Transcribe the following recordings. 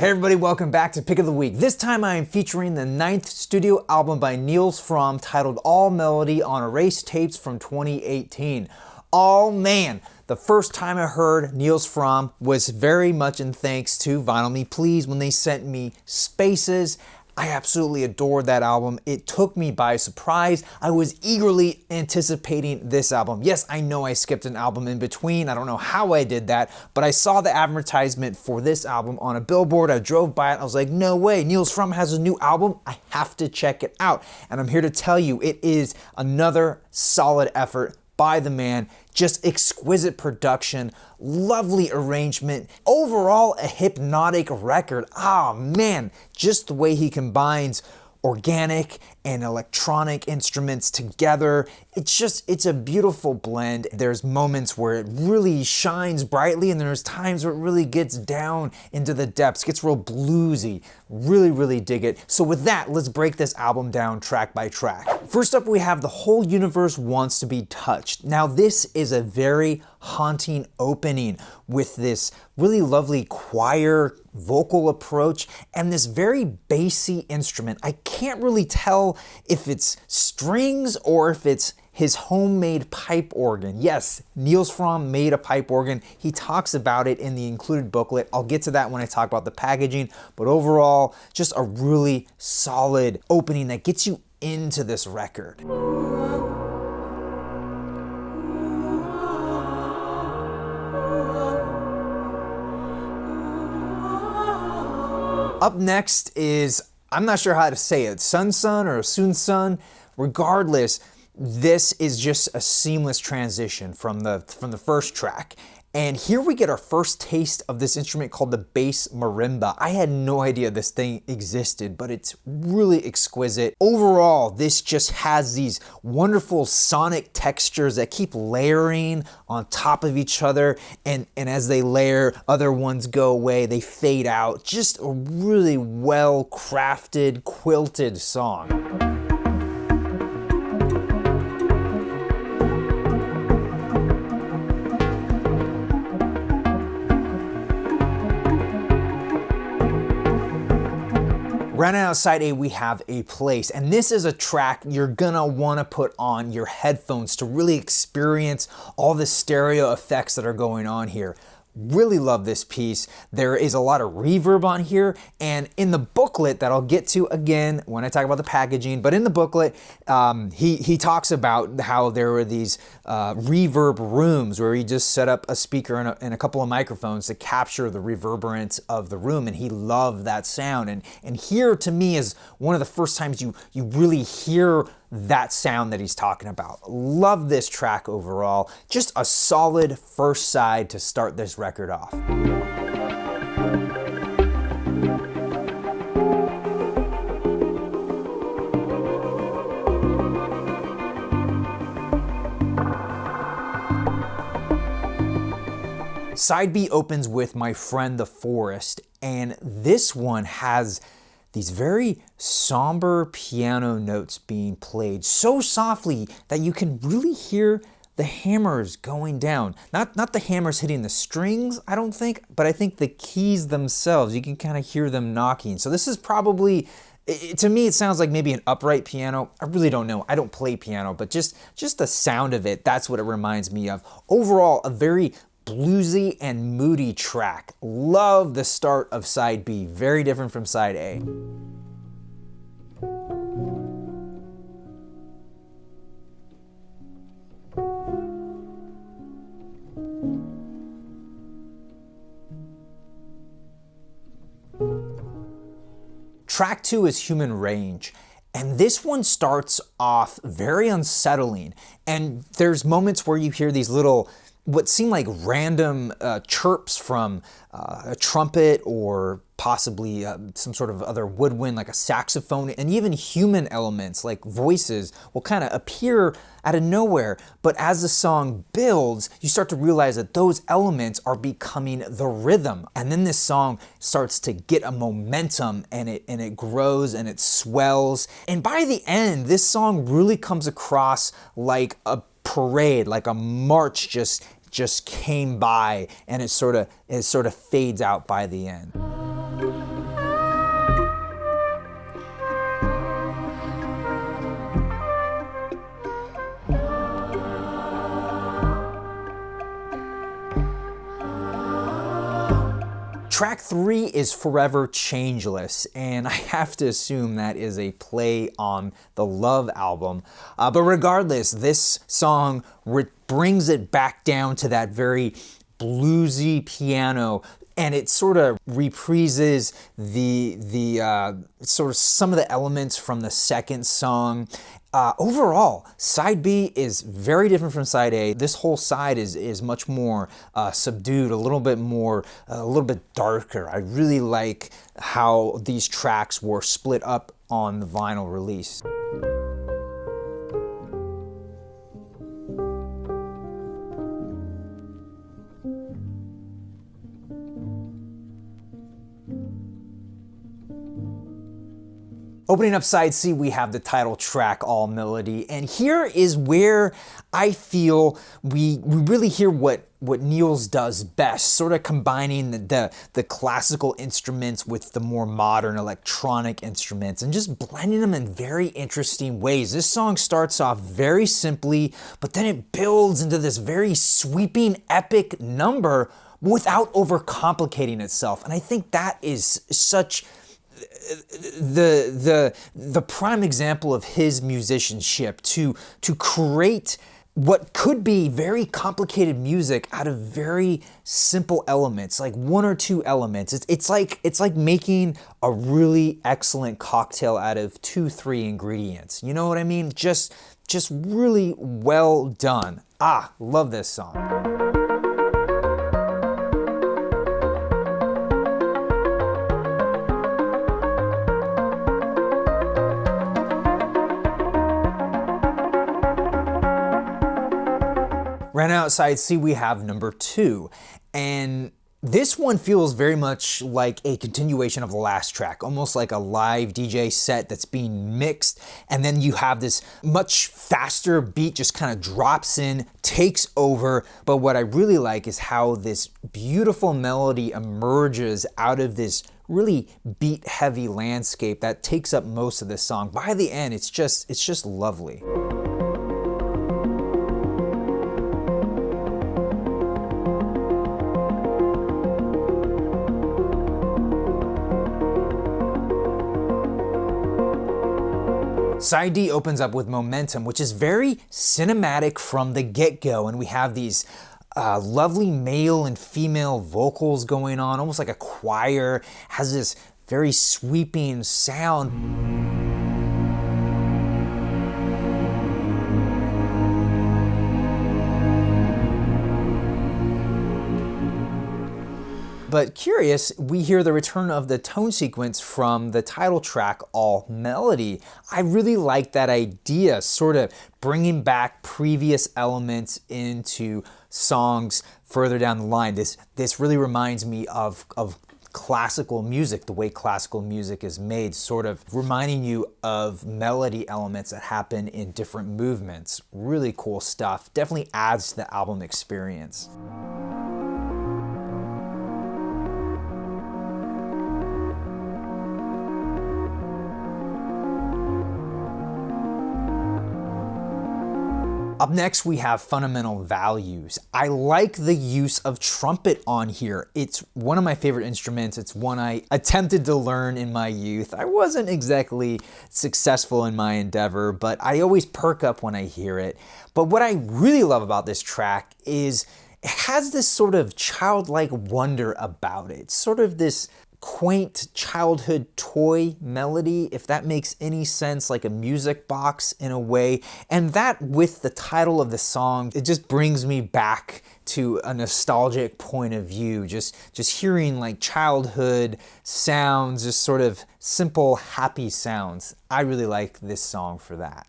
Hey everybody, welcome back to Pick of the Week. This time I am featuring the 9th studio album by Nils Frahm titled All Melody on Erased Tapes from 2018. Oh man, the first time I heard Nils Frahm was very much in thanks to Vinyl Me Please when they sent me Spaces. I absolutely adored that album. It took me by surprise. I was eagerly anticipating this album. Yes, I know I skipped an album in between. I don't know how I did that, but I saw the advertisement for this album on a billboard. I drove by it. I was like, no way, Nils Frahm has a new album. I have to check it out. And I'm here to tell you, it is another solid effort by the man. Just exquisite production, lovely arrangement, overall a hypnotic record. Ah man, just the way he combines organic and electronic instruments together. It's a beautiful blend. There's moments where it really shines brightly and there's times where it really gets down into the depths, gets real bluesy. Really dig it. So with that, let's break this album down track by track. First up, we have The Whole Universe Wants to Be Touched. Now this is a very haunting opening with this really lovely choir vocal approach and this very bassy instrument. I can't really tell if it's strings or if it's his homemade pipe organ. Yes, Nils Frahm made a pipe organ. He talks about it in the included booklet. I'll get to that when I talk about the packaging, but overall, just a really solid opening that gets you into this record. Up next is, I'm not sure how to say it, SUNSON or SUNSON. Regardless, this is just a seamless transition from the first track. And here we get our first taste of this instrument called the bass marimba. I had no idea this thing existed, but it's really exquisite. Overall, this just has these wonderful sonic textures that keep layering on top of each other. And as they layer, other ones go away, they fade out. Just a really well-crafted, quilted song. Rounding out side A, we have A Place, and this is a track you're gonna wanna put on your headphones to really experience all the stereo effects that are going on here. Really love this piece. There is a lot of reverb on here, and in the booklet that I'll get to again when I talk about the packaging, but in the booklet, he talks about how there were these reverb rooms where he just set up a speaker and a couple of microphones to capture the reverberance of the room, and he loved that sound. And here, to me, is one of the first times you really hear that sound that he's talking about. Love this track overall. Just a solid first side to start this record off. Side B opens with My Friend the Forest, and this one has these very somber piano notes being played so softly that you can really hear the hammers going down. Not the hammers hitting the strings, I don't think, but I think the keys themselves, you can kind of hear them knocking. So this is probably, to me, it sounds like maybe an upright piano. I really don't know. I don't play piano, but just the sound of it, that's what it reminds me of. Overall, a very bluesy and moody track. Love the start of side B, very different from side A. Track 2 is Human Range. And this one starts off very unsettling. And there's moments where you hear these little, what seem like random chirps from a trumpet or possibly some sort of other woodwind like a saxophone, and even human elements like voices will kind of appear out of nowhere. But as the song builds, you start to realize that those elements are becoming the rhythm. And then this song starts to get a momentum, and it grows and it swells. And by the end, this song really comes across like a parade, like a march just came by, and it sort of fades out by the end. Track 3 is Forever Changeless, and I have to assume that is a play on the Love album. But regardless, this song brings it back down to that very bluesy piano, and it sort of reprises the sort of some of the elements from the second song. Overall, side B is very different from side A. This whole side is much more subdued, a little bit darker. I really like how these tracks were split up on the vinyl release. Opening up side C, we have the title track, All Melody, and here is where I feel we really hear what Nils does best, sort of combining the classical instruments with the more modern electronic instruments and just blending them in very interesting ways. This song starts off very simply, but then it builds into this very sweeping, epic number without overcomplicating itself, and I think that is such the prime example of his musicianship, to create what could be very complicated music out of very simple elements, like one or two elements. It's like making a really excellent cocktail out of 2-3 ingredients. You know what I mean? Just really well done. Love this song. Right outside C, we have number 2, and this one feels very much like a continuation of the last track, almost like a live DJ set that's being mixed, and then you have this much faster beat just kind of drops in, takes over. But what I really like is how this beautiful melody emerges out of this really beat-heavy landscape that takes up most of this song. By the end, it's just lovely. Side D opens up with Momentum, which is very cinematic from the get-go, and we have these lovely male and female vocals going on, almost like a choir, has this very sweeping sound. But curious, we hear the return of the tone sequence from the title track, All Melody. I really like that idea, sort of bringing back previous elements into songs further down the line. This really reminds me of classical music, the way classical music is made, sort of reminding you of melody elements that happen in different movements. Really cool stuff. Definitely adds to the album experience. Up next, we have Fundamental Values. I like the use of trumpet on here. It's one of my favorite instruments. It's one I attempted to learn in my youth. I wasn't exactly successful in my endeavor, but I always perk up when I hear it. But what I really love about this track is it has this sort of childlike wonder about it. Sort of this quaint childhood toy melody, if that makes any sense, like a music box in a way. And that, with the title of the song, it just brings me back to a nostalgic point of view. Just hearing like childhood sounds, just sort of simple, happy sounds. I really like this song for that.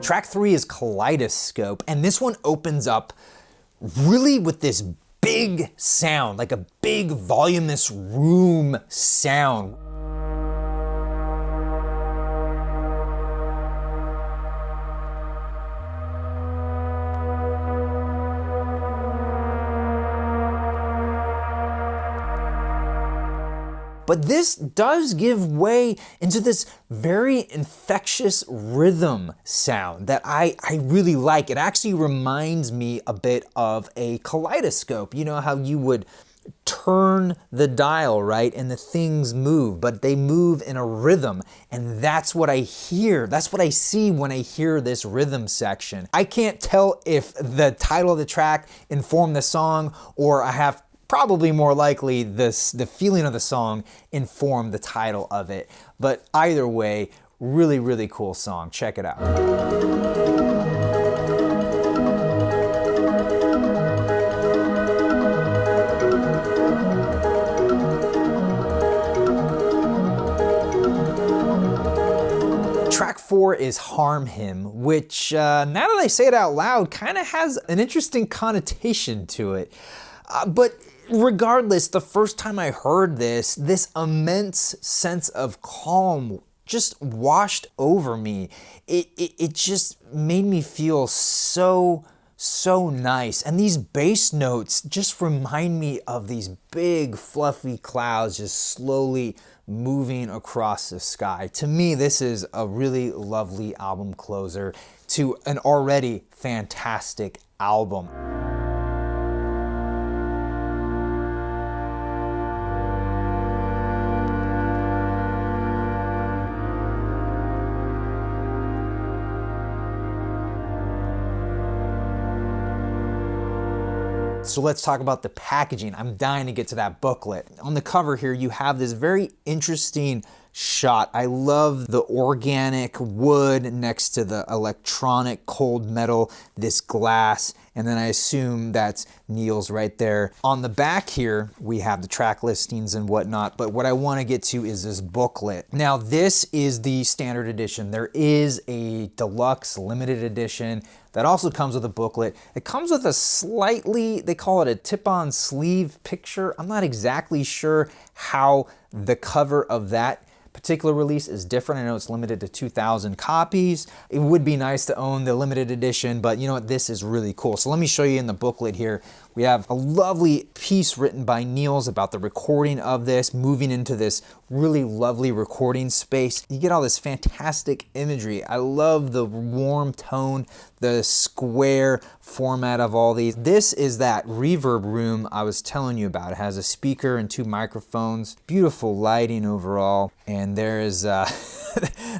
Track 3 is Kaleidoscope, and this one opens up really with this big sound, like a big voluminous room sound. but this does give way into this very infectious rhythm sound that I really like. It actually reminds me a bit of a kaleidoscope. You know how you would turn the dial, right? And the things move, but they move in a rhythm. And that's what I hear. That's what I see when I hear this rhythm section. I can't tell if the title of the track informed the song, or I have probably more likely the feeling of the song informed the title of it. But either way, really, really cool song. Check it out. Track 4 is Harm Him, which, now that I say it out loud, kind of has an interesting connotation to it. But regardless, the first time I heard this immense sense of calm just washed over me. It just made me feel so nice. And these bass notes just remind me of these big fluffy clouds just slowly moving across the sky. To me, this is a really lovely album closer to an already fantastic album. So let's talk about the packaging. I'm dying to get to that booklet. On the cover here, you have this very interesting shot. I love the organic wood next to the electronic cold metal, this glass, and then I assume that's Nils right there. On the back here, we have the track listings and whatnot, but what I want to get to is this booklet. Now, this is the standard edition. There is a deluxe limited edition that also comes with a booklet. It comes with a slightly, they call it a tip-on sleeve picture. I'm not exactly sure how the cover of that particular release is different. I know it's limited to 2,000 copies. It would be nice to own the limited edition, but you know what, this is really cool. So let me show you in the booklet here. We have a lovely piece written by Nils about the recording of this, moving into this really lovely recording space. You get all this fantastic imagery. I love the warm tone, the square format of all these. This is that reverb room I was telling you about. It has a speaker and 2 microphones, beautiful lighting overall, and there is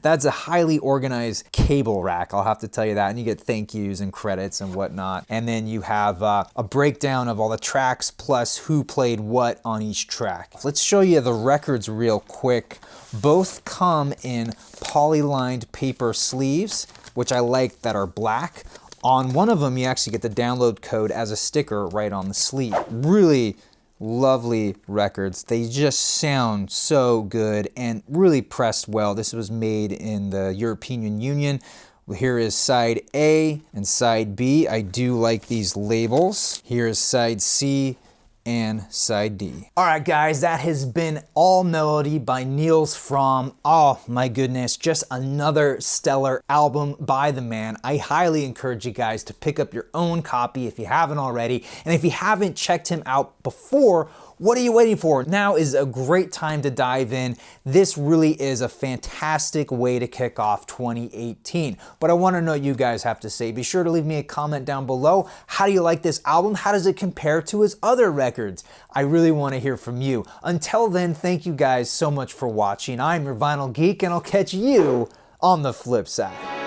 that's a highly organized cable rack, I'll have to tell you that, and you get thank yous and credits and whatnot. And then you have a breakdown of all the tracks plus who played what on each track. Let's show you the records real quick. Both come in poly-lined paper sleeves, which I like, that are black. On one of them, you actually get the download code as a sticker right on the sleeve. Really lovely records. They just sound so good and really pressed well. This was made in the European Union. Here is side A and side B. I do like these labels. Here is side C and side D. All right, guys, that has been All Melody by Nils Frahm. Oh my goodness, just another stellar album by the man. I highly encourage you guys to pick up your own copy if you haven't already. And if you haven't checked him out before, what are you waiting for? Now is a great time to dive in. This really is a fantastic way to kick off 2018. But I want to know what you guys have to say. Be sure to leave me a comment down below. How do you like this album? How does it compare to his other records? I really want to hear from you. Until then, thank you guys so much for watching. I'm your Vinyl Geek, and I'll catch you on the flip side.